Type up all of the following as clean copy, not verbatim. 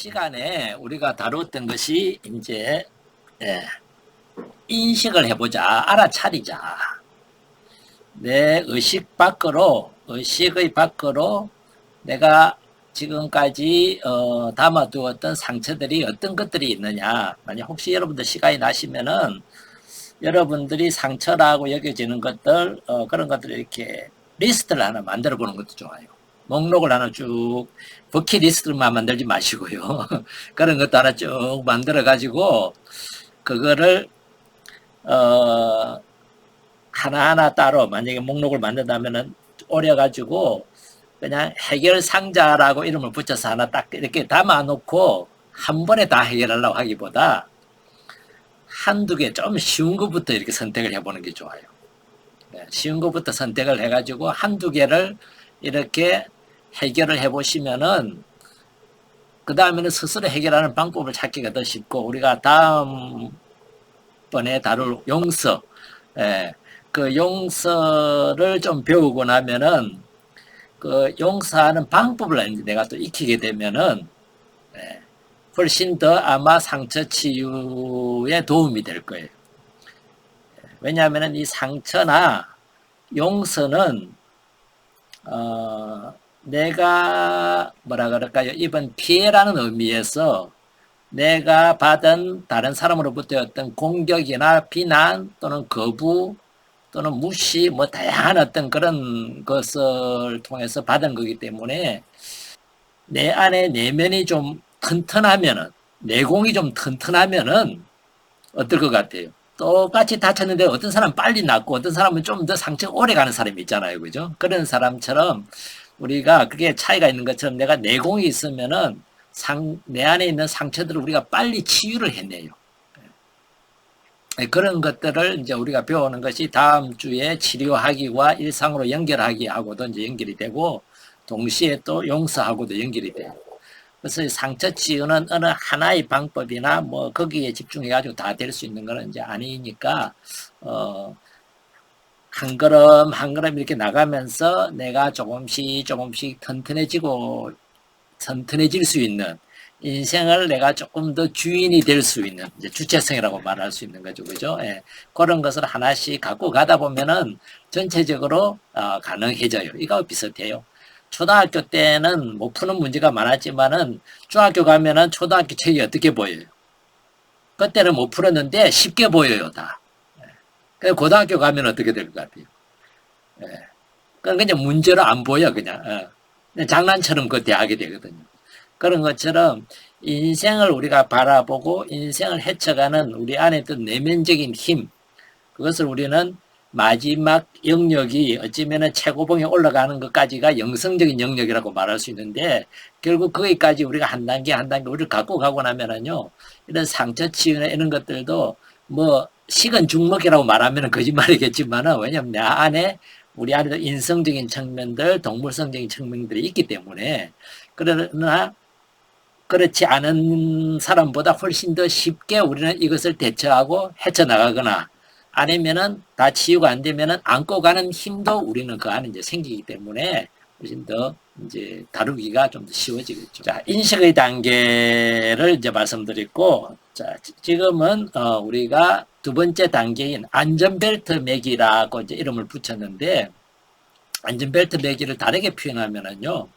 시간에 우리가 다뤘던 것이 이제 인식을 해보자, 알아차리자. 내 의식의 밖으로 내가 지금까지 담아두었던 상처들이 어떤 것들이 있느냐. 만약 혹시 여러분들 시간이 나시면은 여러분들이 상처라고 여겨지는 것들, 그런 것들을 이렇게 리스트를 하나 만들어 보는 것도 좋아요. 목록을 하나 쭉, 버킷리스트만 만들지 마시고요. 그런 것도 하나 쭉 만들어 가지고 그거를 하나하나 따로 만약에 목록을 만든다면은 오려 가지고 그냥 해결 상자라고 이름을 붙여서 하나 딱 이렇게 담아 놓고 한 번에 다 해결하려고 하기보다 한두 개 좀 쉬운 것부터 이렇게 선택을 해보는 게 좋아요. 쉬운 것부터 선택을 해가지고 한두 개를 이렇게 해결을 해보시면은 그 다음에는 스스로 해결하는 방법을 찾기가 더 쉽고, 우리가 다음번에 다룰 용서, 그 용서를 좀 배우고 나면은 그 용서하는 방법을 내가 또 익히게 되면은 훨씬 더 아마 상처 치유에 도움이 될 거예요. 왜냐하면 이 상처나 용서는 내가 뭐라 그럴까요? 이번 피해라는 의미에서 내가 받은 다른 사람으로부터 어떤 공격이나 비난 또는 거부 또는 무시 뭐 다양한 어떤 그런 것을 통해서 받은 거기 때문에 내 안에 내면이 좀 튼튼하면은, 내공이 좀 튼튼하면은 어떨 것 같아요? 똑같이 다쳤는데 어떤 사람은 빨리 낫고 어떤 사람은 좀 더 상처가 오래 가는 사람이 있잖아요. 그죠? 그런 사람처럼 우리가 그게 차이가 있는 것처럼 내가 내공이 있으면은 내 안에 있는 상처들을 우리가 빨리 치유를 해내요. 그런 것들을 이제 우리가 배우는 것이 다음 주에 치료하기와 일상으로 연결하기하고도 이제 연결이 되고, 동시에 또 용서하고도 연결이 돼요. 그래서 상처 치유는 어느 하나의 방법이나 뭐 거기에 집중해가지고 다 될 수 있는 거는 이제 아니니까, 한 걸음 한 걸음 이렇게 나가면서 내가 조금씩 튼튼해질 수 있는 인생을 내가 조금 더 주인이 될 수 있는, 이제 주체성이라고 말할 수 있는 거죠. 그죠? 그런 것을 하나씩 갖고 가다 보면은 전체적으로 가능해져요. 이거 비슷해요. 초등학교 때는 못 푸는 문제가 많았지만은 중학교 가면은 초등학교 책이 어떻게 보여요? 그때는 못 풀었는데 쉽게 보여요, 다. 그래서 고등학교 가면 어떻게 될 것 같아요? 그건 그냥 문제로 안 보여, 그냥. 그냥 장난처럼 그 대하게 되거든요. 그런 것처럼 인생을 우리가 바라보고 인생을 헤쳐가는 우리 안에 있던 내면적인 힘, 그것을 우리는 마지막 영역이 어쩌면은 최고봉에 올라가는 것까지가 영성적인 영역이라고 말할 수 있는데, 결국 거기까지 우리가 한 단계 한 단계 우리를 갖고 가고 나면은요, 이런 상처 치유나 이런 것들도 뭐 식은 죽먹이라고 말하면 거짓말이겠지만은, 왜냐면 내 안에 우리 안에도 인성적인 측면들, 동물성적인 측면들이 있기 때문에. 그러나 그렇지 않은 사람보다 훨씬 더 쉽게 우리는 이것을 대처하고 헤쳐나가거나, 아니면은 다 치유가 안 되면은 안고 가는 힘도 우리는 그 안에 이제 생기기 때문에 훨씬 더 이제 다루기가 좀 더 쉬워지겠죠. 자, 인식의 단계를 이제 말씀드렸고, 자, 지금은 우리가 두 번째 단계인 안전벨트 매기라고 이제 이름을 붙였는데, 안전벨트 매기를 다르게 표현하면은요,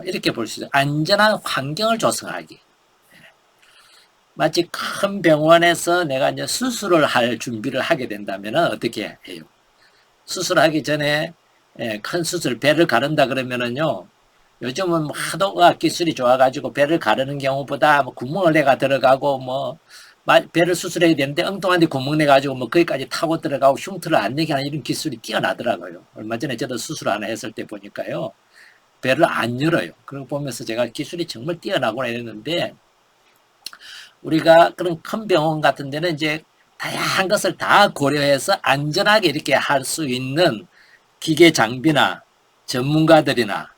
이렇게 볼 수 있어요. 안전한 환경을 조성하기. 마치 큰 병원에서 내가 이제 수술을 할 준비를 하게 된다면 어떻게 해요? 수술하기 전에 큰 수술, 배를 가른다 그러면은요, 요즘은 뭐 하도 의학 기술이 좋아가지고 배를 가르는 경우보다 뭐 구멍을 내가 들어가고 뭐 배를 수술해야 되는데 엉뚱한 데 구멍 내가지고 뭐 거기까지 타고 들어가고 흉터를 안 내게 하는 이런 기술이 뛰어나더라고요. 얼마 전에 저도 수술 하나 했을 때 보니까요, 배를 안 열어요. 그걸 보면서 제가 기술이 정말 뛰어나구나 이랬는데, 우리가 그런 큰 병원 같은 데는 이제 다양한 것을 다 고려해서 안전하게 이렇게 할 수 있는 기계 장비나 전문가들이나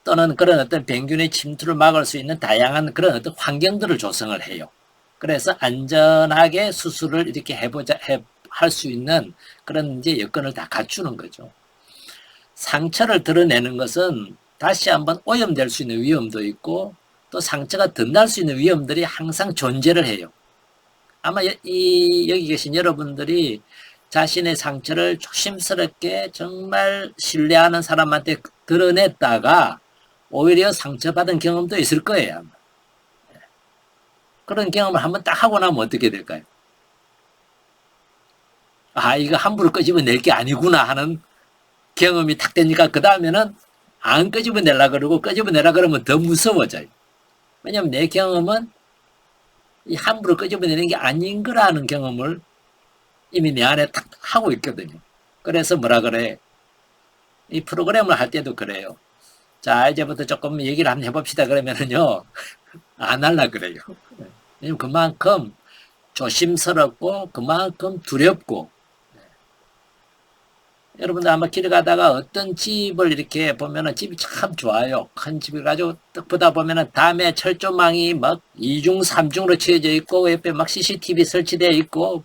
또는 그런 어떤 병균의 침투를 막을 수 있는 다양한 그런 어떤 환경들을 조성을 해요. 그래서 안전하게 수술을 이렇게 할 수 있는 그런 이제 여건을 다 갖추는 거죠. 상처를 드러내는 것은 다시 한번 오염될 수 있는 위험도 있고, 또 상처가 덧날 수 있는 위험들이 항상 존재를 해요. 아마 여기 계신 여러분들이 자신의 상처를 조심스럽게 정말 신뢰하는 사람한테 드러냈다가 오히려 상처받은 경험도 있을 거예요. 아마. 그런 경험을 한번 딱 하고 나면 어떻게 될까요? 아, 이거 함부로 끄집어낼 게 아니구나 하는 경험이 탁 되니까 그 다음에는 안 끄집어내려고 그러고 끄집어내려고 그러면 더 무서워져요. 왜냐하면 내 경험은 이 함부로 끄집어내는 게 아닌 거라는 경험을 이미 내 안에 탁 하고 있거든요. 그래서 뭐라 그래? 이 프로그램을 할 때도 그래요. 자, 이제부터 조금 얘기를 한번 해봅시다. 그러면은요, 안 할라 그래요. 왜냐면 그만큼 조심스럽고 그만큼 두렵고, 여러분들 아마 길 가다가 어떤 집을 이렇게 보면은 집이 참 좋아요. 큰 집을 가지고 딱 보다 보면은 다음에 철조망이 막 2중, 3중으로 치어져 있고, 옆에 막 CCTV 설치되어 있고,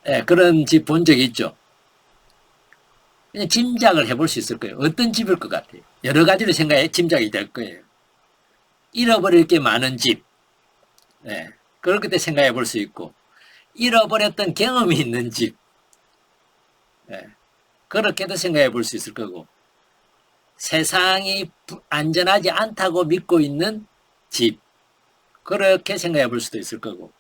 예, 그런 집 본 적 있죠. 그냥 짐작을 해볼 수 있을 거예요. 어떤 집일 것 같아요. 여러 가지로 생각해 짐작이 될 거예요. 잃어버릴 게 많은 집, 예, 그렇게 생각해 볼 수 있고, 잃어버렸던 경험이 있는 집, 예, 그렇게도 생각해 볼 수 있을 거고, 세상이 안전하지 않다고 믿고 있는 집, 그렇게 생각해 볼 수도 있을 거고,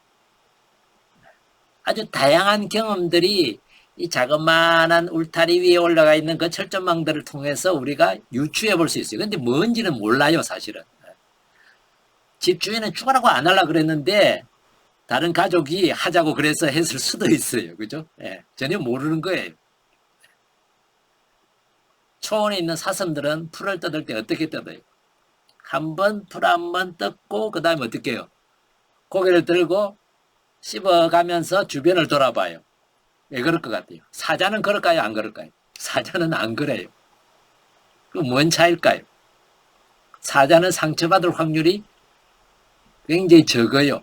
아주 다양한 경험들이 이 자그마한 울타리 위에 올라가 있는 그 철조망들을 통해서 우리가 유추해 볼 수 있어요. 근데 뭔지는 몰라요, 사실은. 집 주인은 죽으라고 안 하려고 그랬는데 다른 가족이 하자고 그래서 했을 수도 있어요. 그죠? 예, 전혀 모르는 거예요. 초원에 있는 사슴들은 풀을 뜯을 때 어떻게 뜯어요? 한번 풀 한 번 뜯고 그 다음에 어떻게 해요? 고개를 들고 씹어가면서 주변을 돌아봐요. 왜 그럴 것 같아요? 사자는 그럴까요? 안 그럴까요? 사자는 안 그래요. 그 뭔 차일까요? 사자는 상처받을 확률이 굉장히 적어요.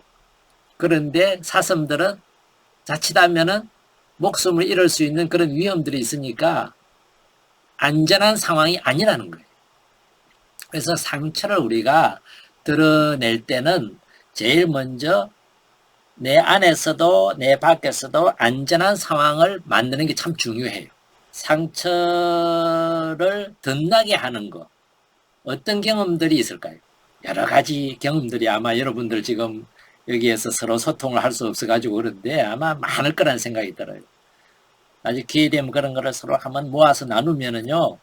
그런데 사슴들은 자칫하면은 목숨을 잃을 수 있는 그런 위험들이 있으니까 안전한 상황이 아니라는 거예요. 그래서 상처를 우리가 드러낼 때는 제일 먼저 내 안에서도 내 밖에서도 안전한 상황을 만드는 게 참 중요해요. 상처를 덧나게 하는 거, 어떤 경험들이 있을까요? 여러 가지 경험들이 아마 여러분들 지금 여기에서 서로 소통을 할 수 없어가지고 그런데 아마 많을 거라는 생각이 들어요. 나중에 기회 되면 그런 거를 서로 한번 모아서 나누면은요,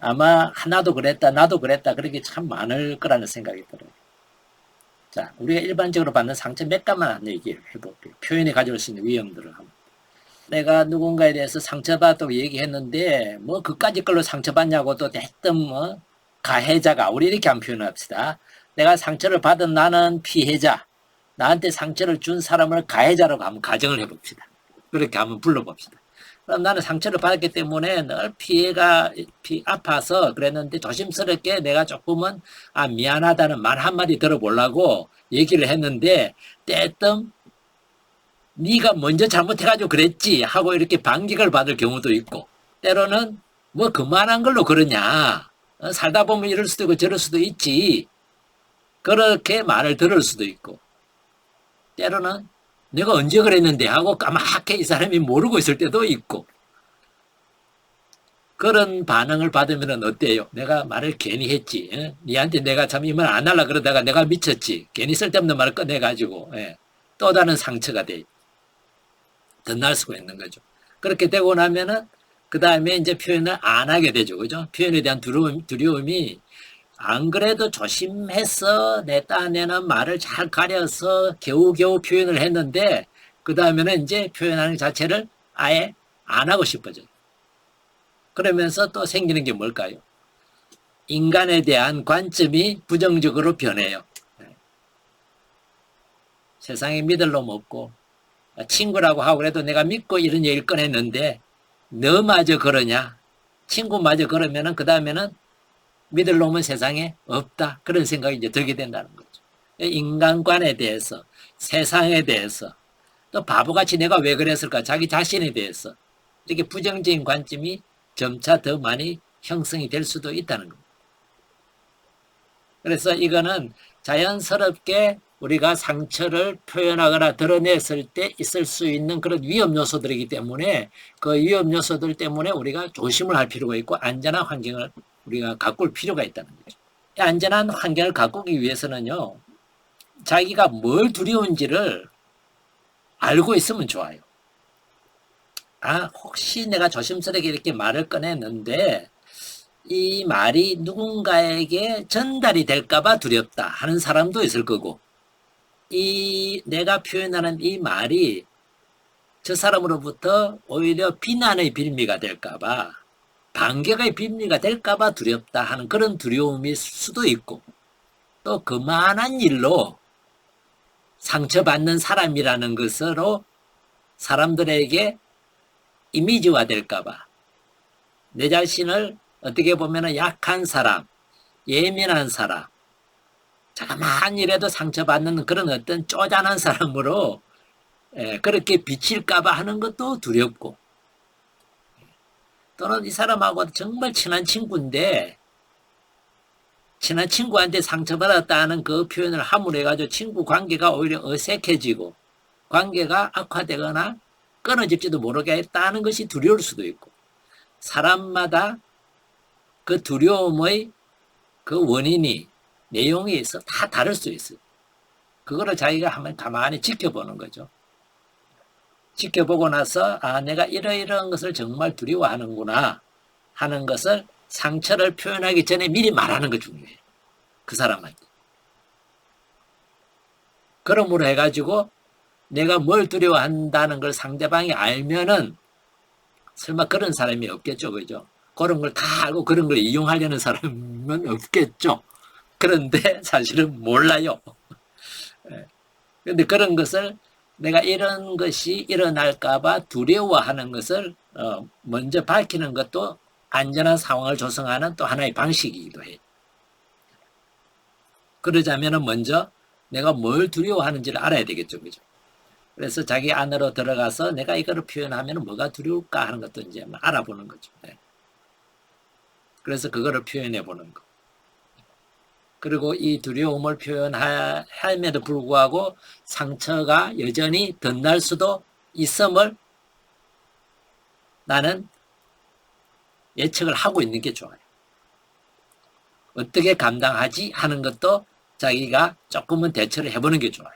아마 하나도 그랬다, 나도 그랬다, 그런 게 참 많을 거라는 생각이 들어요. 자, 우리가 일반적으로 받는 상처 몇 가지만 한번 얘기해 볼게요. 표현이 가져올 수 있는 위험들을 한번. 내가 누군가에 대해서 상처받았다고 얘기했는데, 뭐, 그까짓 걸로 상처받냐고 또 대뜸, 뭐, 가해자가, 우리 이렇게 한번 표현합시다. 내가 상처를 받은 나는 피해자, 나한테 상처를 준 사람을 가해자라고 한번 가정을 해봅시다. 그렇게 한번 불러봅시다. 그럼 나는 상처를 받았기 때문에 늘 아파서 그랬는데 조심스럽게 내가 조금은 미안하다는 말 한마디 들어보려고 얘기를 했는데 때뜸 네가 먼저 잘못해가지고 그랬지 하고 이렇게 반격을 받을 경우도 있고, 때로는 뭐 그만한 걸로 그러냐, 살다 보면 이럴 수도 있고 저럴 수도 있지, 그렇게 말을 들을 수도 있고, 때로는 내가 언제 그랬는데 하고 까맣게 이 사람이 모르고 있을 때도 있고, 그런 반응을 받으면 어때요? 내가 말을 괜히 했지. 예? 니한테 내가 참 이 말 안 하려고 그러다가 내가 미쳤지. 괜히 쓸데없는 말을 꺼내가지고, 예. 또 다른 상처가 돼. 덧날 수가 있는 거죠. 그렇게 되고 나면은 그 다음에 이제 표현을 안 하게 되죠. 그죠? 표현에 대한 두려움이 안 그래도 조심해서 내 딴에는 말을 잘 가려서 겨우겨우 표현을 했는데 그 다음에는 이제 표현하는 자체를 아예 안 하고 싶어져요. 그러면서 또 생기는 게 뭘까요? 인간에 대한 관점이 부정적으로 변해요. 세상에 믿을 놈 없고, 친구라고 하고 그래도 내가 믿고 이런 얘기를 꺼냈는데 너마저 그러냐? 친구마저 그러면은 그 다음에는 믿을 놈은 세상에 없다. 그런 생각이 이제 들게 된다는 거죠. 인간관에 대해서, 세상에 대해서, 또 바보같이 내가 왜 그랬을까? 자기 자신에 대해서 이렇게 부정적인 관점이 점차 더 많이 형성이 될 수도 있다는 겁니다. 그래서 이거는 자연스럽게 우리가 상처를 표현하거나 드러냈을 때 있을 수 있는 그런 위험 요소들이기 때문에 그 위험 요소들 때문에 우리가 조심을 할 필요가 있고 안전한 환경을 우리가 가꿀 필요가 있다는 거죠. 안전한 환경을 가꾸기 위해서는요, 자기가 뭘 두려운지를 알고 있으면 좋아요. 혹시 내가 조심스럽게 이렇게 말을 꺼냈는데 이 말이 누군가에게 전달이 될까봐 두렵다 하는 사람도 있을 거고, 이 내가 표현하는 이 말이 저 사람으로부터 오히려 비난의 빌미가 될까봐, 반격의 빌미가 될까봐 두렵다 하는 그런 두려움일 수도 있고, 또 그만한 일로 상처받는 사람이라는 것으로 사람들에게 이미지화 될까봐, 내 자신을 어떻게 보면 약한 사람, 예민한 사람, 자그마한 일에도 상처받는 그런 어떤 쪼잔한 사람으로 그렇게 비칠까봐 하는 것도 두렵고, 또는 이 사람하고 정말 친한 친구인데 친한 친구한테 상처받았다는 그 표현을 함으로 해가지고 친구 관계가 오히려 어색해지고 관계가 악화되거나 끊어질지도 모르겠다는 것이 두려울 수도 있고, 사람마다 그 두려움의 그 원인이, 내용이 있어 다 다를 수 있어요. 그거를 자기가 한번 가만히 지켜보는 거죠. 지켜보고 나서 내가 이러이러한 것을 정말 두려워하는구나 하는 것을 상처를 표현하기 전에 미리 말하는 거 중요해요. 그 사람한테. 그러므로 해가지고 내가 뭘 두려워한다는 걸 상대방이 알면은 설마 그런 사람이 없겠죠. 그죠? 그런 걸 다 알고 그런 걸 이용하려는 사람은 없겠죠. 그런데 사실은 몰라요. 그런데 그런 것을 내가 이런 것이 일어날까봐 두려워하는 것을 먼저 밝히는 것도 안전한 상황을 조성하는 또 하나의 방식이기도 해요. 그러자면 먼저 내가 뭘 두려워하는지를 알아야 되겠죠. 그죠? 그래서 자기 안으로 들어가서 내가 이거를 표현하면 뭐가 두려울까 하는 것도 이제 알아보는 거죠. 그래서 그거를 표현해 보는 거. 그리고 이 두려움을 표현함에도 불구하고 상처가 여전히 덧날 수도 있음을 나는 예측을 하고 있는 게 좋아요. 어떻게 감당하지 하는 것도 자기가 조금은 대처를 해보는 게 좋아요.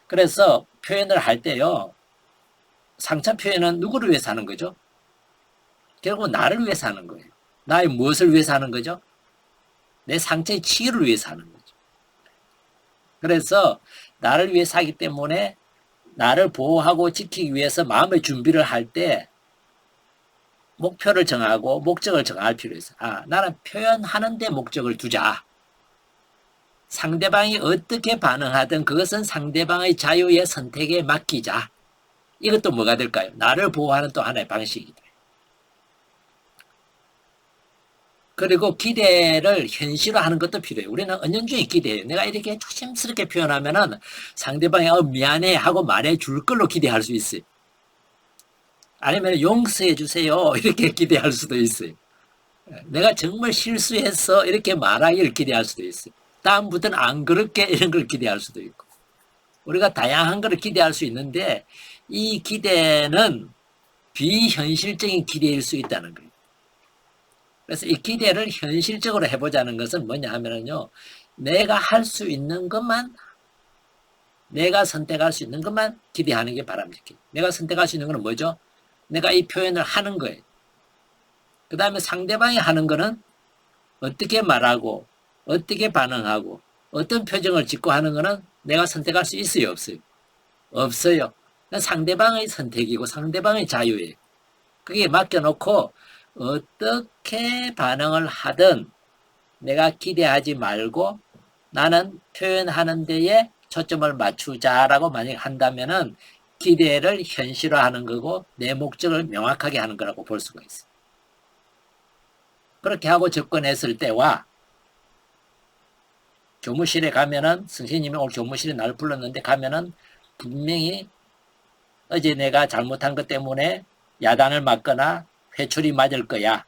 그래서 표현을 할 때요, 상처 표현은 누구를 위해서 하는 거죠? 결국 나를 위해서 하는 거예요. 나의 무엇을 위해서 하는 거죠? 내 상처의 치유를 위해서 하는 거죠. 그래서 나를 위해서 하기 때문에 나를 보호하고 지키기 위해서 마음의 준비를 할 때 목표를 정하고 목적을 정할 필요가 있어요. 나는 표현하는 데 목적을 두자. 상대방이 어떻게 반응하든 그것은 상대방의 자유의 선택에 맡기자. 이것도 뭐가 될까요? 나를 보호하는 또 하나의 방식이다. 그리고 기대를 현실화하는 것도 필요해요. 우리는 은연중에 기대해요. 내가 이렇게 조심스럽게 표현하면은 상대방이 미안해 하고 말해줄 걸로 기대할 수 있어요. 아니면 용서해 주세요 이렇게 기대할 수도 있어요. 내가 정말 실수했어 이렇게 말하기를 기대할 수도 있어요. 다음부터는 안 그럴게 이런 걸 기대할 수도 있고, 우리가 다양한 걸 기대할 수 있는데 이 기대는 비현실적인 기대일 수 있다는 거예요. 그래서 이 기대를 현실적으로 해보자는 것은 뭐냐 하면은요, 내가 할 수 있는 것만, 내가 선택할 수 있는 것만 기대하는 게 바람직해요. 내가 선택할 수 있는 것은 뭐죠? 내가 이 표현을 하는 거예요. 그 다음에 상대방이 하는 거는 어떻게 말하고 어떻게 반응하고 어떤 표정을 짓고 하는 거는 내가 선택할 수 있어요, 없어요? 없어요. 상대방의 선택이고 상대방의 자유예요. 그게 맡겨놓고 어떻게 반응을 하든 내가 기대하지 말고 나는 표현하는 데에 초점을 맞추자라고 만약 한다면은 기대를 현실화하는 거고 내 목적을 명확하게 하는 거라고 볼 수가 있어요. 그렇게 하고 접근했을 때와 교무실에 가면은 선생님이 오늘 교무실에 날 불렀는데 가면은 분명히 어제 내가 잘못한 것 때문에 야단을 맞거나 회초리 맞을 거야.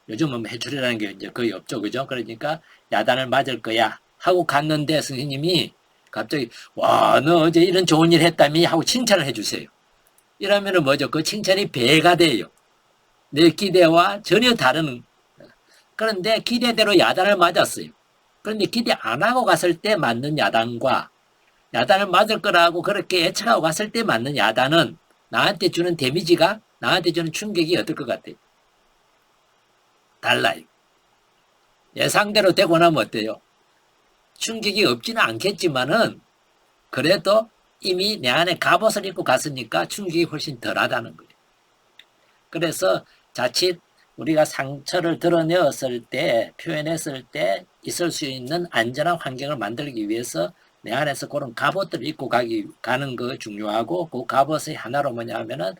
요즘은 해출이라는 게 이제 거의 없죠. 그죠? 그러니까 야단을 맞을 거야 하고 갔는데 선생님이 갑자기 와, 너 어제 이런 좋은 일 했다미 하고 칭찬을 해주세요. 이러면은 뭐죠? 그 칭찬이 배가 돼요. 내 기대와 전혀 다른. 그런데 기대대로 야단을 맞았어요. 그런데 기대 안 하고 갔을 때 맞는 야단과 야단을 맞을 거라고 그렇게 예측하고 갔을 때 맞는 야단은 나한테 주는 데미지가, 나한테 주는 충격이 어떨 것 같아요? 달라요. 예상대로 되고 나면 어때요? 충격이 없지는 않겠지만은 그래도 이미 내 안에 갑옷을 입고 갔으니까 충격이 훨씬 덜하다는 거예요. 그래서 자칫 우리가 상처를 드러내었을 때, 표현했을 때 있을 수 있는 안전한 환경을 만들기 위해서 내 안에서 그런 갑옷들을 입고 가는 거 중요하고, 그 갑옷의 하나로 뭐냐 하면은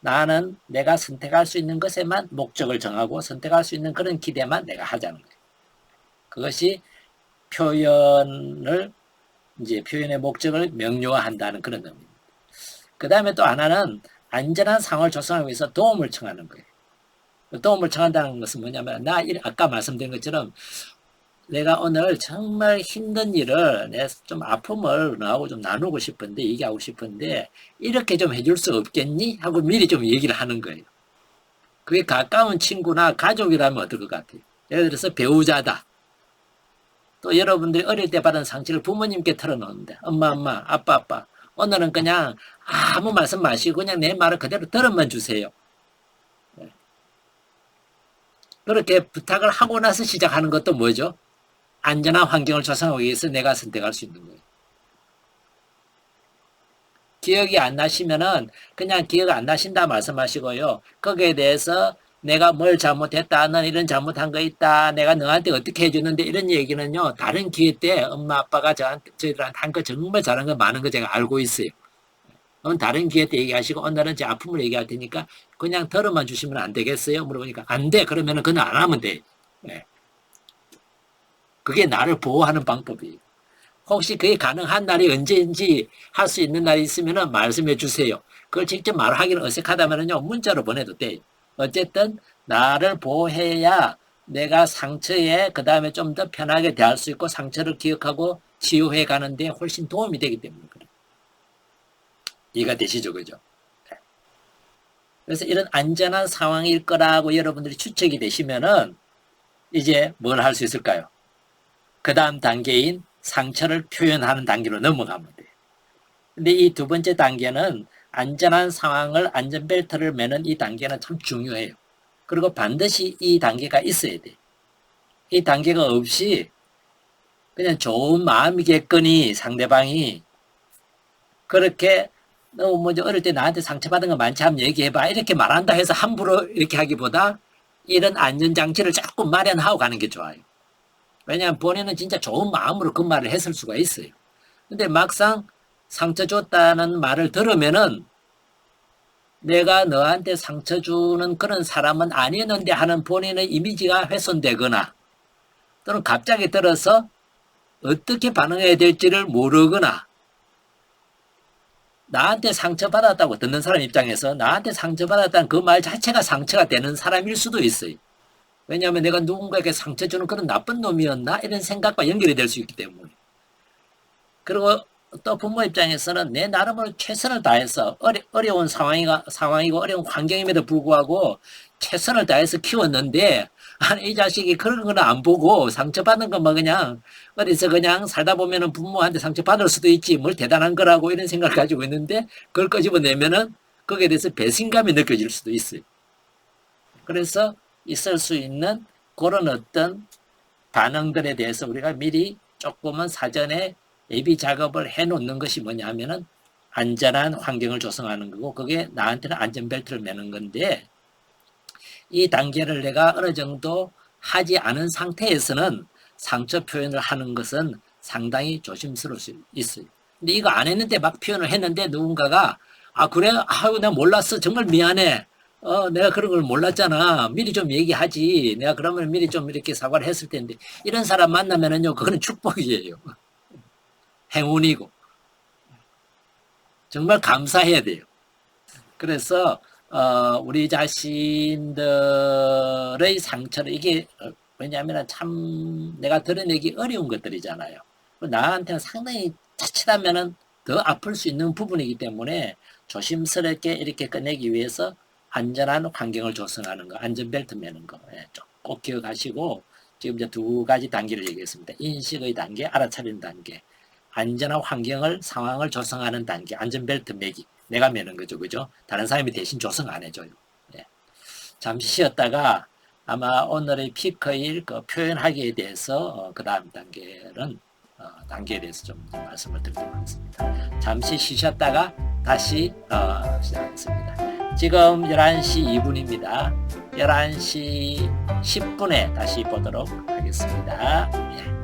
나는 내가 선택할 수 있는 것에만 목적을 정하고 선택할 수 있는 그런 기대만 내가 하자는 거예요. 그것이 표현을, 이제 표현의 목적을 명료화한다는 그런 의미입니다. 그 다음에 또 하나는 안전한 상황을 조성하기 위해서 도움을 청하는 거예요. 도움을 청한다는 것은 뭐냐면, 아까 말씀드린 것처럼 내가 오늘 정말 힘든 일을, 내 좀 아픔을 너하고 좀 나누고 싶은데, 얘기하고 싶은데, 이렇게 좀 해줄 수 없겠니? 하고 미리 좀 얘기를 하는 거예요. 그게 가까운 친구나 가족이라면 어떨 것 같아요? 예를 들어서 배우자다. 또 여러분들이 어릴 때 받은 상처를 부모님께 털어놓는데, 엄마, 아빠, 오늘은 그냥 아무 말씀 마시고 그냥 내 말을 그대로 들어만 주세요. 그렇게 부탁을 하고 나서 시작하는 것도 뭐죠? 안전한 환경을 조성하기 위해서 내가 선택할 수 있는 거예요. 기억이 안 나시면은 그냥 기억 안 나신다 말씀하시고요. 거기에 대해서 내가 뭘 잘못했다, 넌 이런 잘못한 거 있다, 내가 너한테 어떻게 해주는데, 이런 얘기는요, 다른 기회 때 엄마 아빠가 저희들한테 한 거 정말 잘한 거 많은 거 제가 알고 있어요. 그럼 다른 기회 때 얘기하시고, 오늘은 제 아픔을 얘기할 테니까 그냥 들어만 주시면 안 되겠어요? 물어보니까 안 돼. 그러면은 그냥 안 하면 돼. 네. 그게 나를 보호하는 방법이에요. 혹시 그게 가능한 날이 언제인지 할 수 있는 날이 있으면 말씀해 주세요. 그걸 직접 말하기는 어색하다면요, 문자로 보내도 돼요. 어쨌든 나를 보호해야 내가 상처에 그 다음에 좀 더 편하게 대할 수 있고 상처를 기억하고 치유해 가는데 훨씬 도움이 되기 때문에 그래요. 이해가 되시죠? 그죠? 그래서 이런 안전한 상황일 거라고 여러분들이 추측이 되시면은 이제 뭘 할 수 있을까요? 그 다음 단계인 상처를 표현하는 단계로 넘어가면 돼요. 근데 이 두 번째 단계는 안전한 상황을, 안전벨트를 매는 이 단계는 참 중요해요. 그리고 반드시 이 단계가 있어야 돼요. 이 단계가 없이 그냥 좋은 마음이겠거니 상대방이 그렇게 너무 먼저 어릴 때 나한테 상처받은 거 많지 하면 얘기해봐 이렇게 말한다 해서 함부로 이렇게 하기보다 이런 안전장치를 자꾸 마련하고 가는 게 좋아요. 왜냐하면 본인은 진짜 좋은 마음으로 그 말을 했을 수가 있어요. 근데 막상 상처 줬다는 말을 들으면은 내가 너한테 상처 주는 그런 사람은 아니었는데 하는 본인의 이미지가 훼손되거나 또는 갑자기 들어서 어떻게 반응해야 될지를 모르거나 나한테 상처받았다고 듣는 사람 입장에서 나한테 상처받았다는 그 말 자체가 상처가 되는 사람일 수도 있어요. 왜냐하면 내가 누군가에게 상처 주는 그런 나쁜 놈이었나? 이런 생각과 연결이 될 수 있기 때문에. 그리고 또 부모 입장에서는 내 나름으로 최선을 다해서 어려운 상황이고 어려운 환경임에도 불구하고 최선을 다해서 키웠는데 아니 이 자식이 그런 건 안 보고 상처받는 것만 그냥 어디서 그냥 살다 보면은 부모한테 상처받을 수도 있지 뭘 대단한 거라고 이런 생각을 가지고 있는데 그걸 끄집어내면은 거기에 대해서 배신감이 느껴질 수도 있어요. 그래서 있을 수 있는 그런 어떤 반응들에 대해서 우리가 미리 조금은 사전에 예비 작업을 해놓는 것이 뭐냐 하면은 안전한 환경을 조성하는 거고 그게 나한테는 안전벨트를 매는 건데 이 단계를 내가 어느 정도 하지 않은 상태에서는 상처 표현을 하는 것은 상당히 조심스러울 수 있어요. 근데 이거 안 했는데 막 표현을 했는데 누군가가 아 그래? 아유 내가 몰랐어. 정말 미안해. 내가 그런 걸 몰랐잖아. 미리 좀 얘기하지. 내가 그러면 미리 좀 이렇게 사과를 했을 텐데 이런 사람 만나면은요 그거는 축복이에요. 행운이고 정말 감사해야 돼요. 그래서 우리 자신들의 상처를 이게 왜냐하면 참 내가 드러내기 어려운 것들이잖아요. 나한테는 상당히 자칫하면은 더 아플 수 있는 부분이기 때문에 조심스럽게 이렇게 꺼내기 위해서 안전한 환경을 조성하는 거, 안전벨트 매는 거, 예, 꼭 기억하시고 지금 이제 두 가지 단계를 얘기했습니다. 인식의 단계, 알아차리는 단계, 안전한 환경을 상황을 조성하는 단계, 안전벨트 매기. 내가 매는 거죠, 그죠? 다른 사람이 대신 조성 안 해줘요. 예. 잠시 쉬었다가 아마 오늘의 피크일 그 표현하기에 대해서 그 다음 단계에 대해서 좀 말씀을 드리도록 하겠습니다. 잠시 쉬셨다가 다시 시작하겠습니다. 지금 11시 2분입니다. 11시 10분에 다시 보도록 하겠습니다. 예.